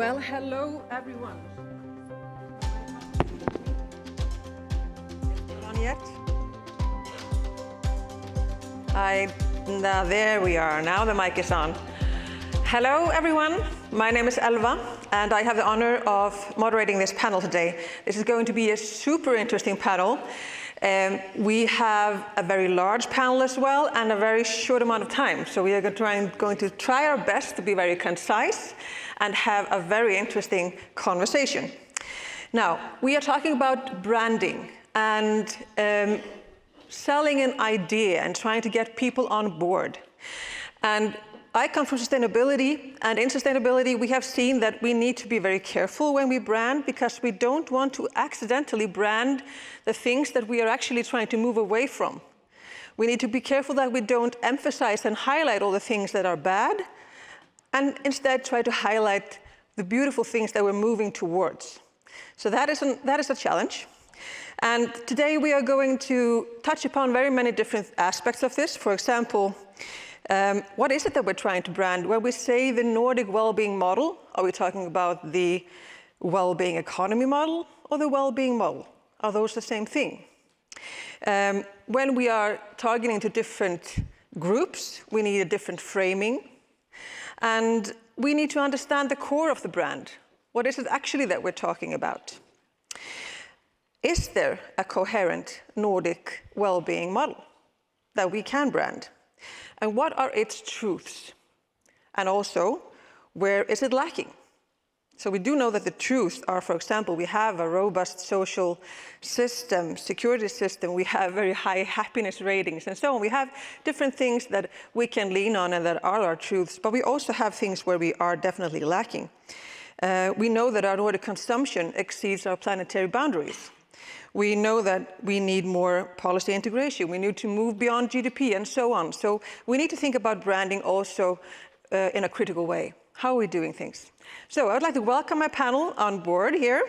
Well, hello everyone. Is it on yet? Now there we are. Now the mic is on. Hello everyone. My name is Elva, and I have the honor of moderating this panel today. This is going to be a super interesting panel. We have a very large panel as well, and a very short amount of time. So we are going to try our best to be very concise and have a very interesting conversation. Now, we are talking about branding and selling an idea and trying to get people on board. And I come from sustainability, and in sustainability we have seen that we need to be very careful when we brand, because we don't want to accidentally brand the things that we are actually trying to move away from. We need to be careful that we don't emphasize and highlight all the things that are bad, and instead try to highlight the beautiful things that we're moving towards. So that is a challenge. And today we are going to touch upon very many different aspects of this. For example, what is it that we're trying to brand? When we say the Nordic Wellbeing model, are we talking about the well-being economy model or the well-being model? Are those the same thing? When we are targeting to different groups, we need a different framing. And we need to understand the core of the brand. What is it actually that we're talking about? Is there a coherent Nordic well-being model that we can brand? And what are its truths? And also, where is it lacking? So we do know that the truths are, for example, we have a robust social system, security system, we have very high happiness ratings and so on. We have different things that we can lean on and that are our truths, but we also have things where we are definitely lacking. We know that our Nordic consumption exceeds our planetary boundaries. We know that we need more policy integration. We need to move beyond GDP and so on. So we need to think about branding also in a critical way. How are we doing things? So I would like to welcome my panel on board here.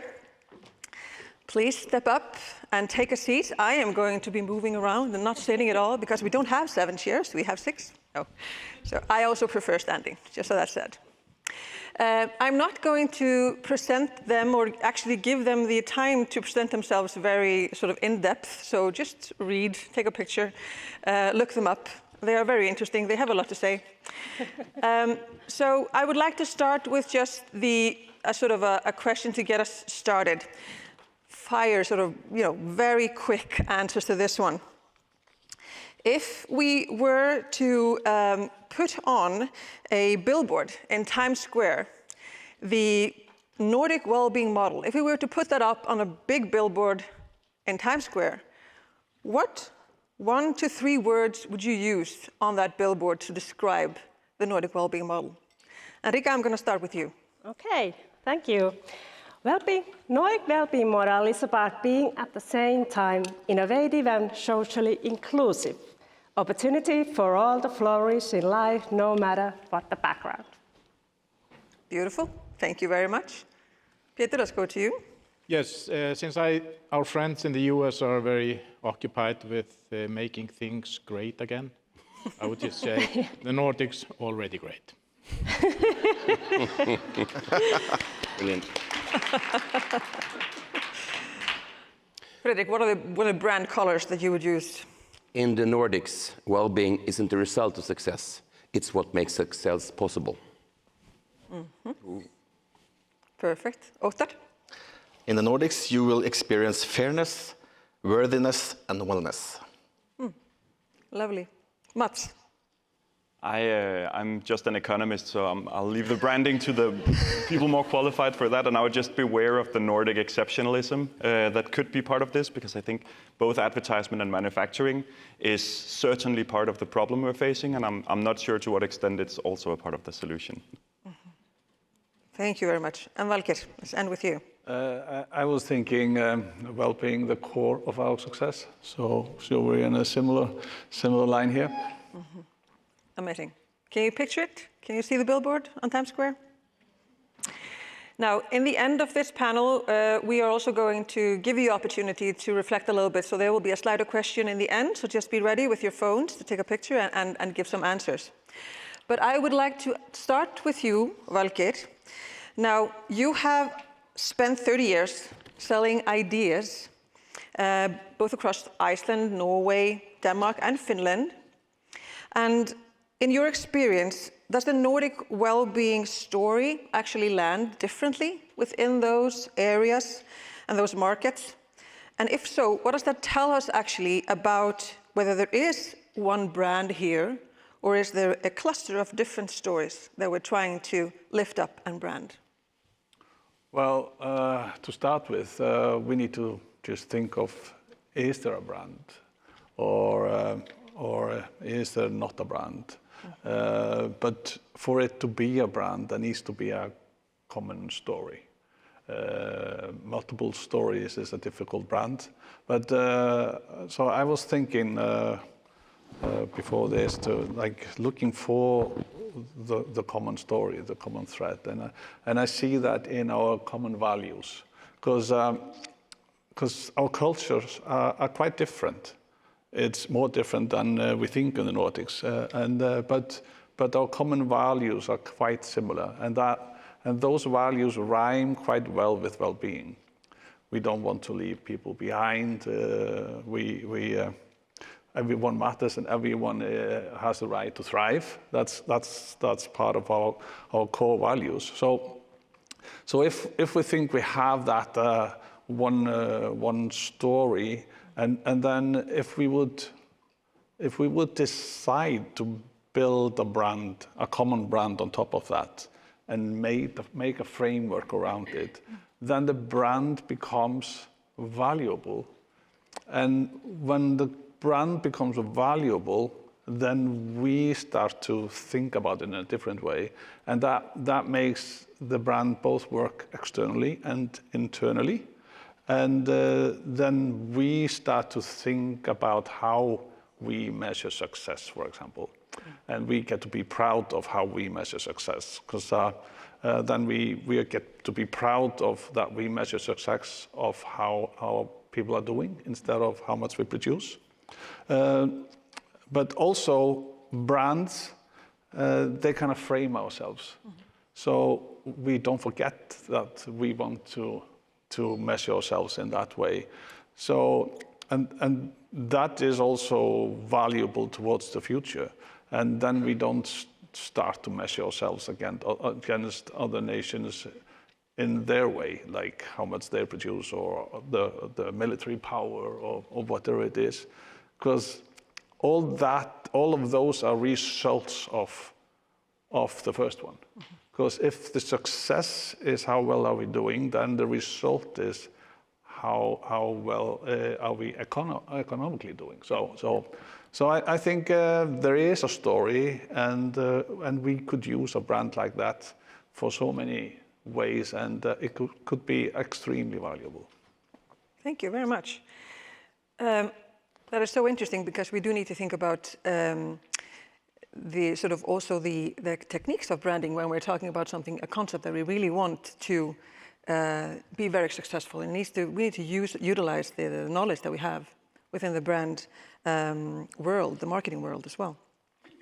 Please step up and take a seat. I am going to be moving around and not sitting at all because we don't have 7 chairs, we have 6. No. So I also prefer standing, just so that's said. I'm not going to present them or actually give them the time to present themselves very sort of in depth. So just read, take a picture, look them up. They are very interesting. They have a lot to say. So I would like to start with just a question to get us started. Fire very quick answers to this one. If we were to put on a billboard in Times Square, the Nordic Wellbeing model, if we were to put that up on a big billboard in Times Square, what 1 to 3 words would you use on that billboard to describe the Nordic Wellbeing model? And Riikka, I'm going to start with you. Okay, thank you. Nordic Wellbeing model is about being at the same time innovative and socially inclusive. Opportunity for all to flourish in life, no matter what the background. Beautiful. Thank you very much. Peter, let's go to you. Yes, since our friends in the US are very occupied with making things great again, I would just say the Nordics already great. Brilliant. Fredrik, what are the brand colors that you would use? In the Nordics, well-being isn't the result of success. It's what makes success possible. Mm-hmm. Perfect. Ottar? In the Nordics, you will experience fairness, worthiness, and wellness. Lovely. Mats? I'm just an economist, so I'll leave the branding to the people more qualified for that, and I would just beware of the Nordic exceptionalism that could be part of this, because I think both advertisement and manufacturing is certainly part of the problem we're facing, and I'm not sure to what extent it's also a part of the solution. Mm-hmm. Thank you very much. And Valgeir, let's end with you. I was thinking well-being the core of our success, so we're in a similar line here. Mm-hmm. Amazing. Can you picture it? Can you see the billboard on Times Square? Now, in the end of this panel, we are also going to give you the opportunity to reflect a little bit. So there will be a slider question in the end. So just be ready with your phones to take a picture and give some answers. But I would like to start with you, Valgeir. Now, you have spent 30 years selling ideas, both across Iceland, Norway, Denmark, and Finland. And in your experience, does the Nordic well-being story actually land differently within those areas and those markets? And if so, what does that tell us actually about whether there is one brand here, or is there a cluster of different stories that we're trying to lift up and brand? Well, to start with, we need to just think of, is there a brand, or is there not a brand? But for it to be a brand, there needs to be a common story. Multiple stories is a difficult brand. But so I was thinking before this to looking for the common story, the common thread, and I see that in our common values, because our cultures are quite different. It's more different than we think in the Nordics, but our common values are quite similar, and those values rhyme quite well with well-being. We don't want to leave people behind. Everyone matters, and everyone has the right to thrive. That's part of our core values. So if we think we have that one story, and then if we would decide to build a brand, a common brand on top of that, and make a framework around it, then the brand becomes valuable. And when the brand becomes valuable, then we start to think about it in a different way. And that makes the brand both work externally and internally. And then we start to think about how we measure success, for example. And we get to be proud of how we measure success, because then we get to be proud of that we measure success of how people are doing instead of how much we produce. But also brands, they kind of frame ourselves. So we don't forget that we want to measure ourselves in that way. So, and that is also valuable towards the future. And then we don't start to measure ourselves against other nations in their way, like how much they produce or the military power or whatever it is. Because all of those are results of the first one. Because if the success is how well are we doing, then the result is how well are we economically doing. So I think there is a story, and we could use a brand like that for so many ways, and it could be extremely valuable. Thank you very much. That is so interesting, because we do need to think about the sort of also the techniques of branding when we're talking about a concept that we really want to be very successful. We need to utilize the knowledge that we have within the brand world, the marketing world as well.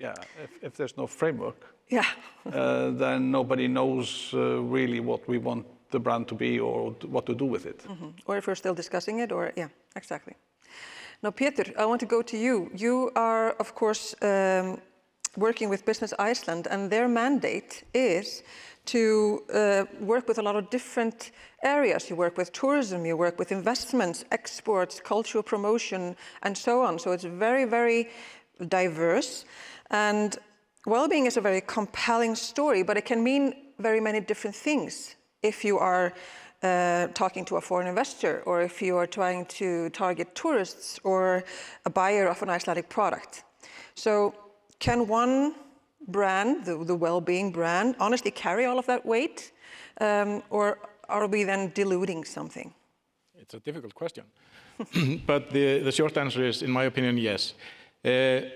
Yeah, if there's no framework, yeah, then nobody knows really what we want the brand to be or what to do with it. Or if we're still discussing it, or yeah, exactly. Now, Peter, I want to go to you. You are, of course, working with Business Iceland, and their mandate is to work with a lot of different areas. You work with tourism, you work with investments, exports, cultural promotion, and so on. So it's very, very diverse. And well-being is a very compelling story, but it can mean very many different things if you are talking to a foreign investor, or if you are trying to target tourists or a buyer of an Icelandic product. So can one brand, the well-being brand, honestly carry all of that weight? Or are we then diluting something? It's a difficult question. But the short answer is, in my opinion, yes. There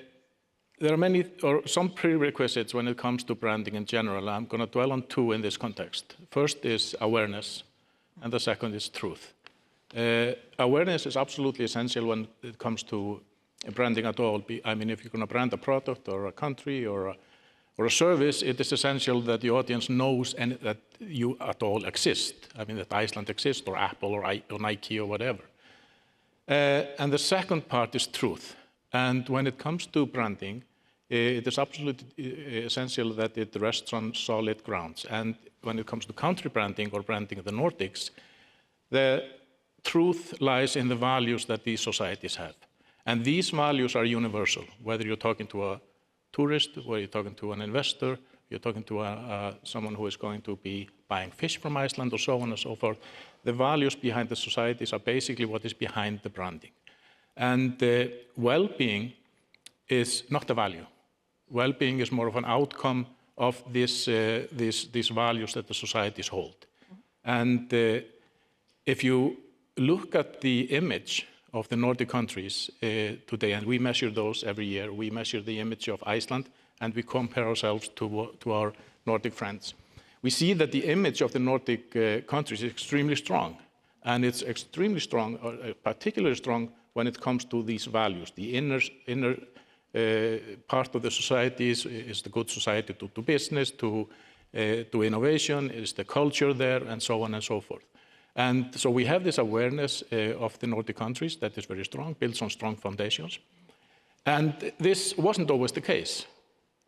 are some prerequisites when it comes to branding in general. I'm going to dwell on two in this context. First is awareness, and the second is truth. Awareness is absolutely essential when it comes to branding at all. I mean, if you're going to brand a product or a country or For a service, it is essential that the audience knows and that you at all exist. I mean, that Iceland exists, or Apple, or Nike, or whatever. And the second part is truth. And when it comes to branding, it is absolutely essential that it rests on solid grounds. And when it comes to country branding or branding of the Nordics, the truth lies in the values that these societies have. And these values are universal, whether you're talking to a tourist, whether you're talking to an investor, you're talking to someone who is going to be buying fish from Iceland, or so on and so forth. The values behind the societies are basically what is behind the branding. And well-being is not a value. Well-being is more of an outcome of these values that the societies hold. And if you look at the image of the Nordic countries today, and we measure those every year, we measure the image of Iceland, and we compare ourselves to our Nordic friends. We see that the image of the Nordic countries is extremely strong, and it's extremely strong, particularly strong when it comes to these values. The inner part of the society is the good society to business, to innovation, is the culture there, and so on and so forth. And so we have this awareness of the Nordic countries that is very strong, builds on strong foundations. And this wasn't always the case.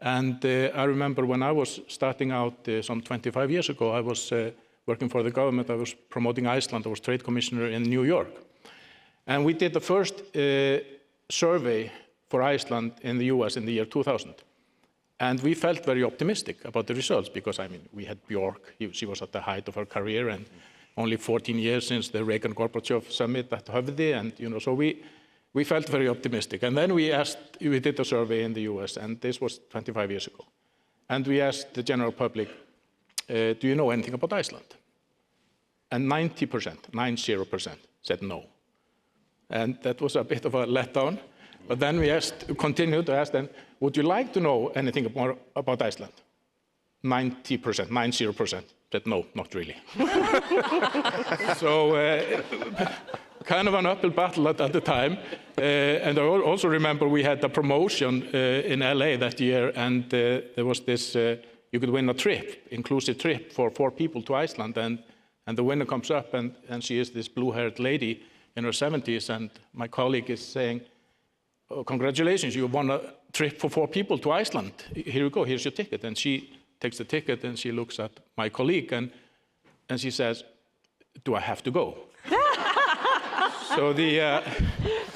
And I remember when I was starting out some 25 years ago, I was working for the government. I was promoting Iceland. I was trade commissioner in New York. And we did the first survey for Iceland in the US in the year 2000. And we felt very optimistic about the results because, I mean, we had Björk. She was at the height of her career, and only 14 years since the Reagan-Gorbachev summit at HADEA, and so we felt very optimistic. And then we did a survey in the US, and this was 25 years ago. And we asked the general public, do you know anything about Iceland? And 90% said no. And that was a bit of a letdown. But then we continued to ask them, would you like to know anything more about Iceland? 90% said no, not really. So kind of an uphill battle at the time. And I also remember we had a promotion in LA that year, and there was this, you could win a trip, inclusive trip for 4 people to Iceland, and the winner comes up, and she is this blue-haired lady in her 70s, and my colleague is saying, oh, congratulations, you won a trip for 4 people to Iceland. Here you go, here's your ticket. And she takes the ticket and she looks at my colleague and she says, do I have to go? So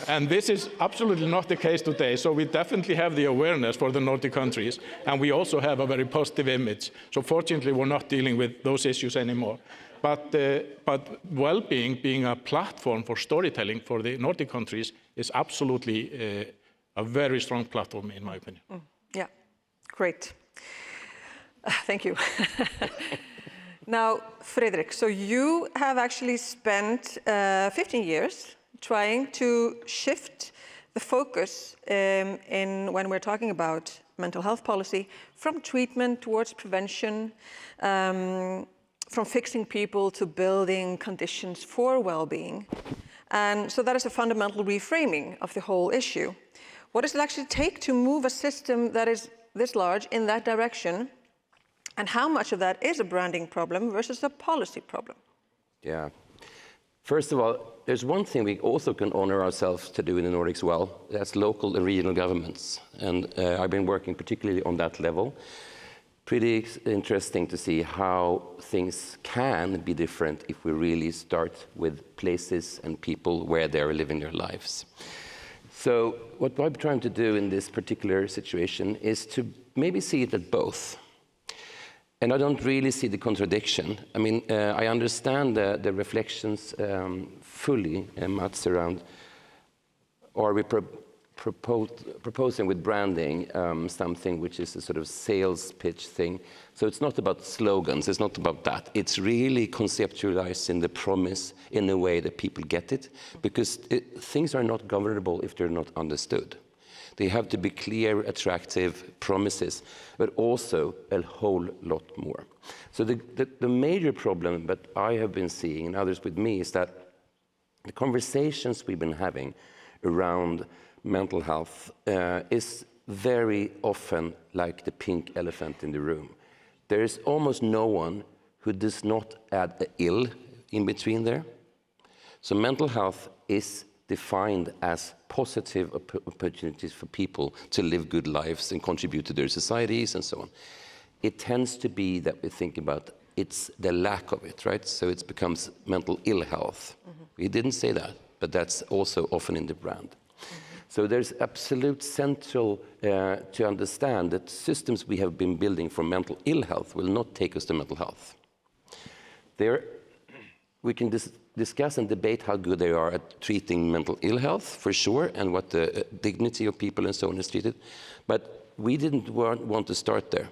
and this is absolutely not the case today. So we definitely have the awareness for the Nordic countries, and we also have a very positive image. So fortunately, we're not dealing with those issues anymore. But well-being, being a platform for storytelling for the Nordic countries, is absolutely a very strong platform, in my opinion. Yeah, great. Thank you. Now, Fredrik, so you have actually spent 15 years trying to shift the focus when we're talking about mental health policy from treatment towards prevention, from fixing people to building conditions for well-being. And so that is a fundamental reframing of the whole issue. What does it actually take to move a system that is this large in that direction? And how much of that is a branding problem versus a policy problem? Yeah. First of all, there's one thing we also can honor ourselves to do in the Nordics well. That's local and regional governments. And I've been working particularly on that level. Pretty interesting to see how things can be different if we really start with places and people where they're living their lives. So what I'm trying to do in this particular situation is to maybe see it at both. And I don't really see the contradiction. I mean, I understand the reflections fully, Mats, around, are we proposing with branding something which is a sort of sales pitch thing. So it's not about slogans, it's not about that. It's really conceptualizing the promise in a way that people get it, because things are not governable if they're not understood. They have to be clear, attractive promises, but also a whole lot more. So the major problem that I have been seeing, and others with me, is that the conversations we've been having around mental health is very often like the pink elephant in the room. There is almost no one who does not add a ill in between there. So mental health is defined as positive opportunities for people to live good lives and contribute to their societies and so on. It tends to be that we think about it's the lack of it, right? So it becomes mental ill health. We didn't say that, but that's also often in the brand. So there's absolute central to understand that systems we have been building for mental ill health will not take us to mental health. There, we can discuss and debate how good they are at treating mental ill health, for sure, and what the dignity of people and so on is treated. But we didn't want to start there.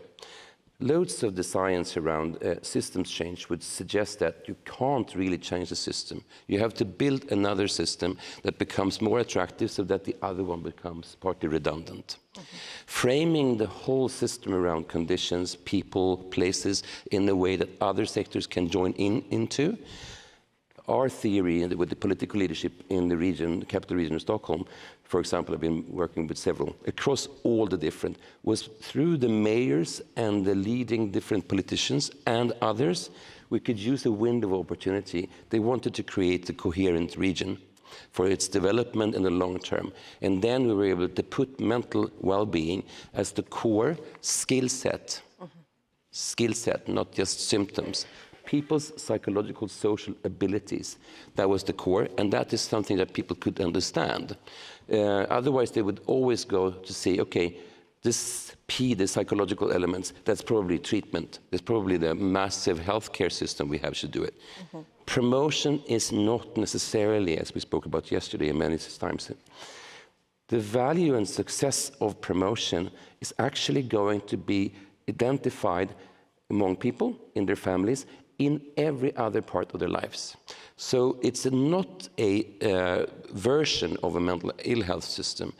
Loads of the science around systems change would suggest that you can't really change the system. You have to build another system that becomes more attractive so that the other one becomes partly redundant. Framing the whole system around conditions, people, places in a way that other sectors can join into. Our theory with the political leadership in the region, the capital region of Stockholm, for example, I've been working with several, across all the different, was through the mayors and the leading different politicians and others, we could use a window of opportunity. They wanted to create a coherent region for its development in the long term. And then we were able to put mental well-being as the core skill set, not just symptoms. People's psychological, social abilities. That was the core, and that is something that people could understand. Otherwise, they would always go to say, okay, this P, the psychological elements, that's probably treatment. That's probably the massive healthcare system we have should do it. Promotion is not necessarily, as we spoke about yesterday and many times, the value and success of promotion is actually going to be identified among people, in their families, in every other part of their lives. So it's not a version of a mental ill health system.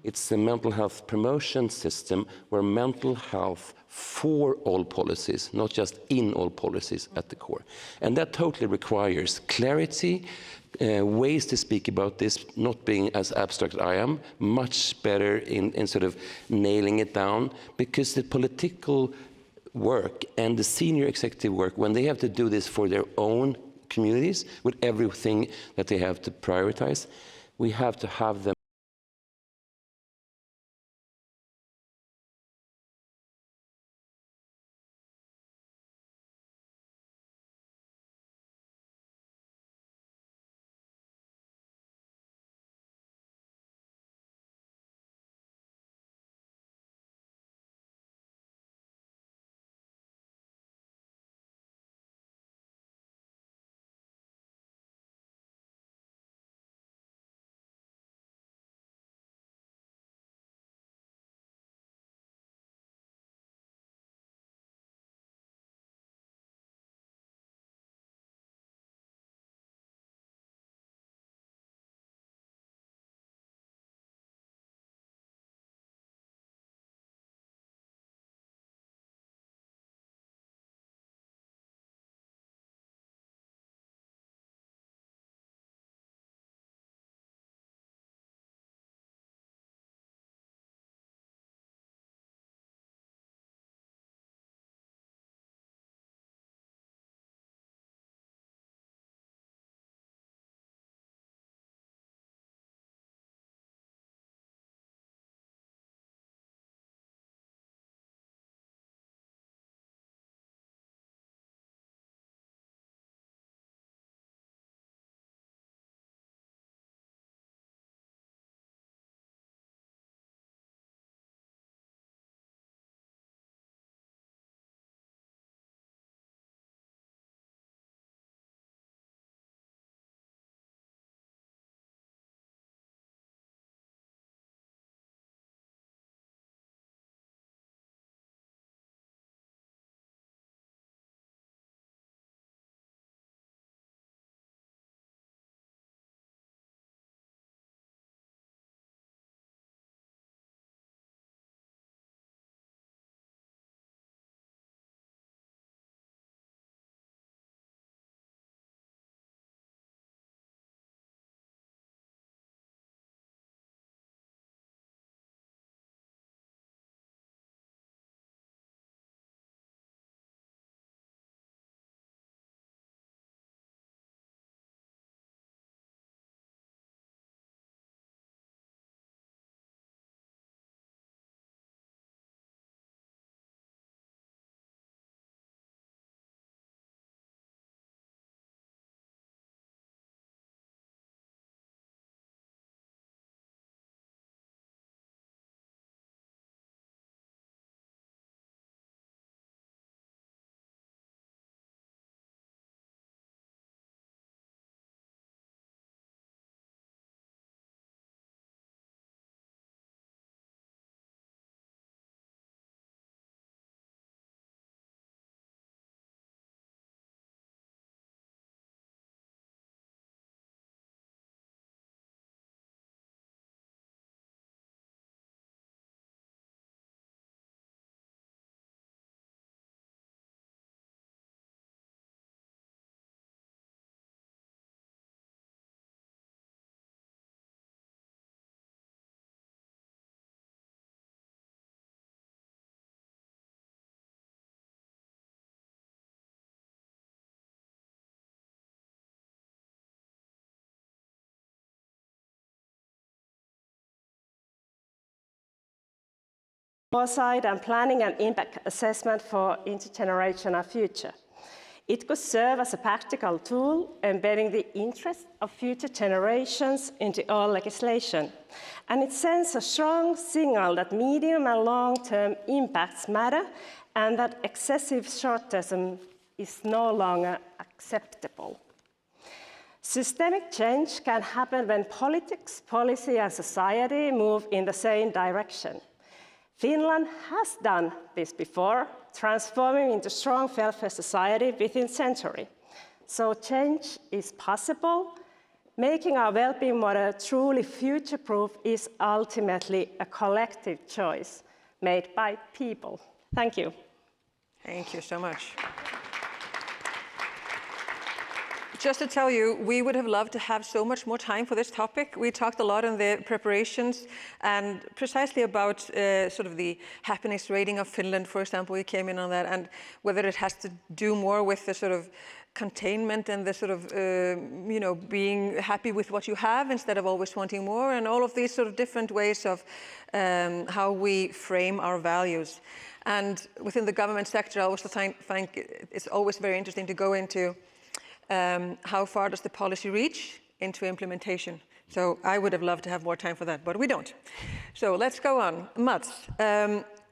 It's a mental health promotion system where mental health for all policies, not just in all policies at the core. And that totally requires clarity, ways to speak about this, not being as abstract as I am, much better in sort of nailing it down, because the political work and the senior executive work, when they have to do this for their own communities with everything that they have to prioritize, we have to have them foresight and planning and impact assessment for intergenerational future. It could serve as a practical tool, embedding the interests of future generations into all legislation. And it sends a strong signal that medium and long-term impacts matter and that excessive short-termism is no longer acceptable. Systemic change can happen when politics, policy, and society move in the same direction. Finland has done this before, transforming into strong welfare society within a century. So change is possible. Making our well-being model truly future-proof is ultimately a collective choice made by people. Thank you. Thank you so much. Just to tell you, we would have loved to have so much more time for this topic. We talked a lot in the preparations and precisely about sort of the happiness rating of Finland, for example. We came in on that, and whether it has to do more with the sort of containment and the sort of, being happy with what you have instead of always wanting more, and all of these sort of different ways of how we frame our values. And within the government sector, I also think it's always very interesting to go into how far does the policy reach into implementation? So I would have loved to have more time for that, but we don't. So let's go on. Mats,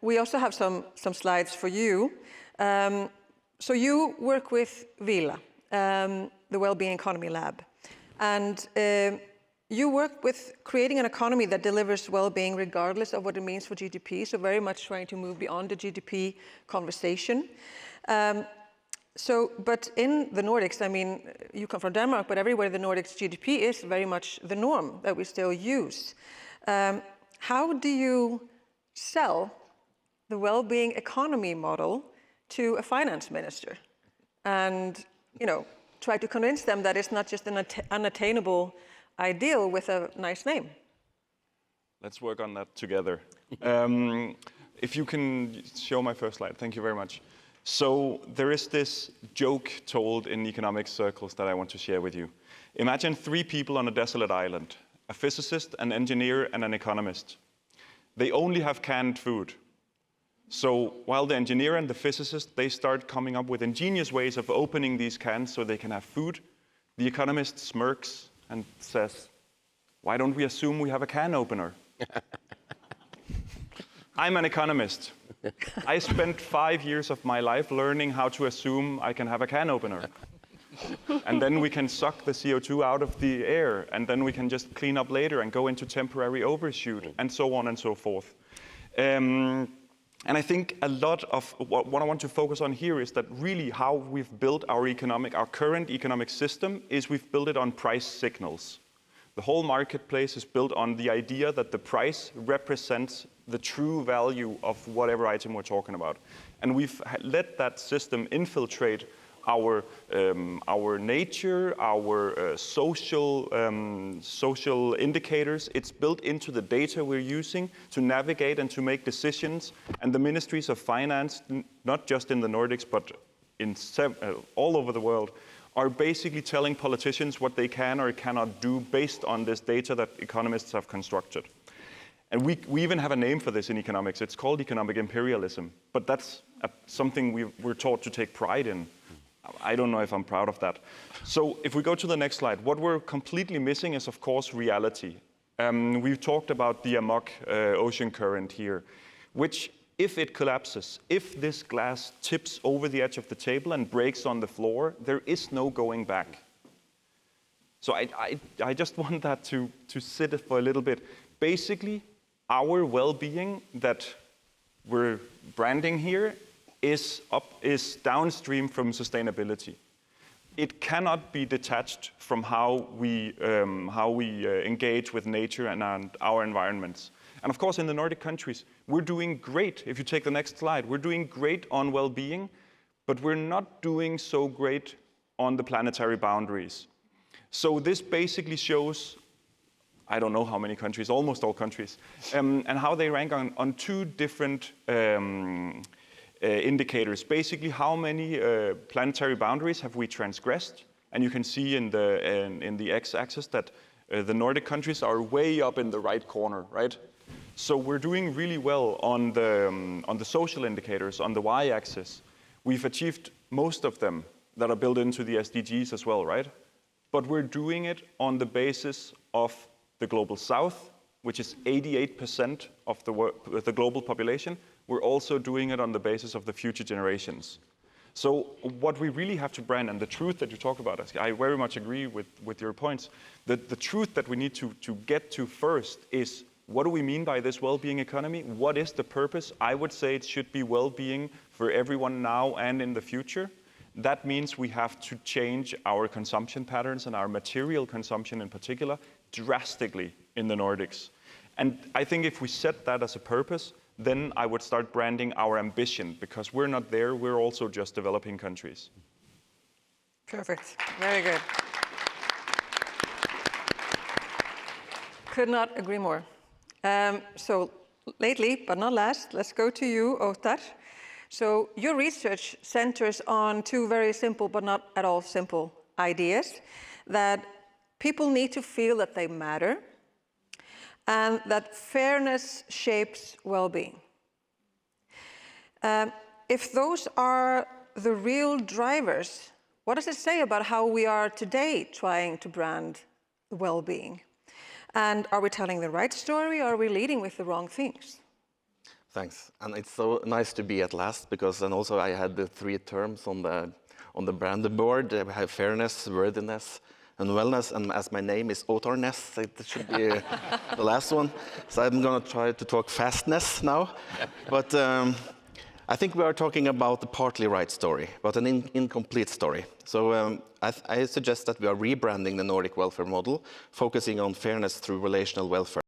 we also have some slides for you. So you work with WELA, the Wellbeing Economy Lab, and you work with creating an economy that delivers well-being regardless of what it means for GDP, so very much trying to move beyond the GDP conversation. But in the Nordics, I mean, you come from Denmark, but everywhere in the Nordics, GDP is very much the norm that we still use. How do you sell the well-being economy model to a finance minister and, try to convince them that it's not just an unattainable ideal with a nice name? Let's work on that together. If you can show my first slide, thank you very much. So there is this joke told in economic circles that I want to share with you. Imagine 3 people on a desolate island, a physicist, an engineer, and an economist. They only have canned food. So while the engineer and the physicist, they start coming up with ingenious ways of opening these cans so they can have food, the economist smirks and says, "Why don't we assume we have a can opener?" I'm an economist. I spent 5 years of my life learning how to assume I can have a can opener. And then we can suck the CO2 out of the air, and then we can just clean up later and go into temporary overshoot, and so on and so forth. And I think a lot of what I want to focus on here is that really how we've built our current economic system is we've built it on price signals. The whole marketplace is built on the idea that the price represents the true value of whatever item we're talking about. And we've let that system infiltrate our nature, our social indicators. It's built into the data we're using to navigate and to make decisions. And the ministries of finance, not just in the Nordics, but in all over the world, are basically telling politicians what they can or cannot do based on this data that economists have constructed. And we even have a name for this in economics. It's called economic imperialism. But that's something we're taught to take pride in. I don't know if I'm proud of that. So if we go to the next slide, what we're completely missing is, of course, reality. We've talked about the amok ocean current here, which, if it collapses, if this glass tips over the edge of the table and breaks on the floor, there is no going back. So I just want that to sit for a little bit. Basically, our well-being that we're branding here is downstream from sustainability. It cannot be detached from how we engage with nature and our environments. And of course, in the Nordic countries, we're doing great. If you take the next slide, we're doing great on well-being, but we're not doing so great on the planetary boundaries. So this basically shows, I don't know how many countries, almost all countries, and how they rank on 2 different indicators. Basically, how many planetary boundaries have we transgressed? And you can see in the x-axis that the Nordic countries are way up in the right corner, right? So we're doing really well on the social indicators, on the y-axis. We've achieved most of them that are built into the SDGs as well, right? But we're doing it on the basis of the Global South, which is 88% of the global population. We're also doing it on the basis of the future generations. So what we really have to brand, and the truth that you talk about, I very much agree with your points. The truth that we need to get to first is, what do we mean by this well-being economy? What is the purpose? I would say it should be well-being for everyone now and in the future. That means we have to change our consumption patterns and our material consumption in particular drastically in the Nordics. And I think if we set that as a purpose, then I would start branding our ambition, because we're not there, we're also just developing countries. Perfect. Very good. Could not agree more. So lately, but not last, let's go to you, Ottar. So your research centers on two very simple, but not at all simple ideas, that people need to feel that they matter, and that fairness shapes well-being. If those are the real drivers, what does it say about how we are today trying to brand well-being? And are we telling the right story, or are we leading with the wrong things? Thanks. And it's so nice to be at last, because and also I had the 3 terms on the brand board. I have fairness, worthiness, and wellness. And as my name is Ottar Ness, it should be the last one. So I'm going to try to talk fastness now. But I think we are talking about the partly right story, but an incomplete story. So I suggest that we are rebranding the Nordic welfare model, focusing on fairness through relational welfare